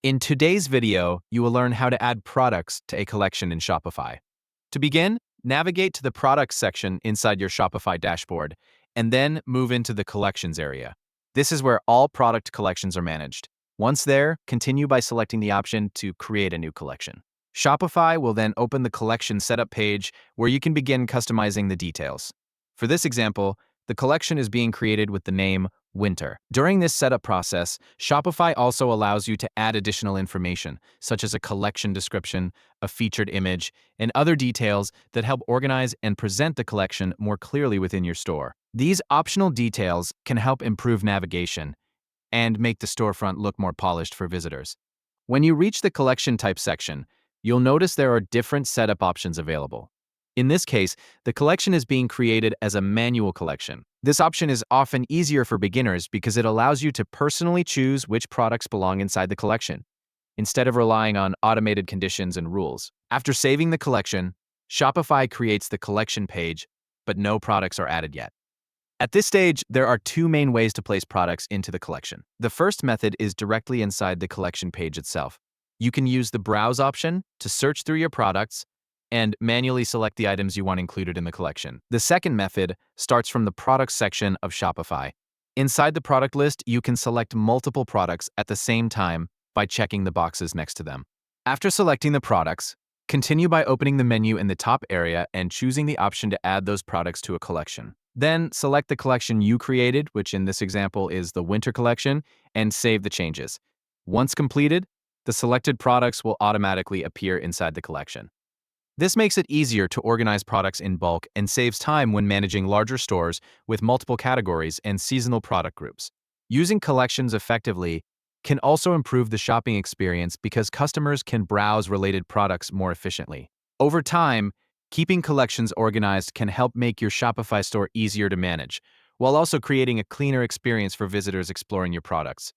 In today's video, you will learn how to add products to a collection in Shopify. To begin, navigate to the Products section inside your Shopify dashboard, and then move into the Collections area. This is where all product collections are managed. Once there, continue by selecting the option to create a new collection. Shopify will then open the collection setup page where you can begin customizing the details. For this example, the collection is being created with the name Winter. During this setup process, Shopify also allows you to add additional information, such as a collection description, a featured image, and other details that help organize and present the collection more clearly within your store. These optional details can help improve navigation and make the storefront look more polished for visitors. When you reach the collection type section, you'll notice there are different setup options available. In this case, the collection is being created as a manual collection. This option is often easier for beginners because it allows you to personally choose which products belong inside the collection, instead of relying on automated conditions and rules. After saving the collection, Shopify creates the collection page, but no products are added yet. At this stage, there are two main ways to place products into the collection. The first method is directly inside the collection page itself. You can use the Browse option to search through your products and manually select the items you want included in the collection. The second method starts from the Products section of Shopify. Inside the product list, you can select multiple products at the same time by checking the boxes next to them. After selecting the products, continue by opening the menu in the top area and choosing the option to add those products to a collection. Then select the collection you created, which in this example is the Winter collection, and save the changes. Once completed, the selected products will automatically appear inside the collection. This makes it easier to organize products in bulk and saves time when managing larger stores with multiple categories and seasonal product groups. Using collections effectively can also improve the shopping experience because customers can browse related products more efficiently. Over time, keeping collections organized can help make your Shopify store easier to manage, while also creating a cleaner experience for visitors exploring your products.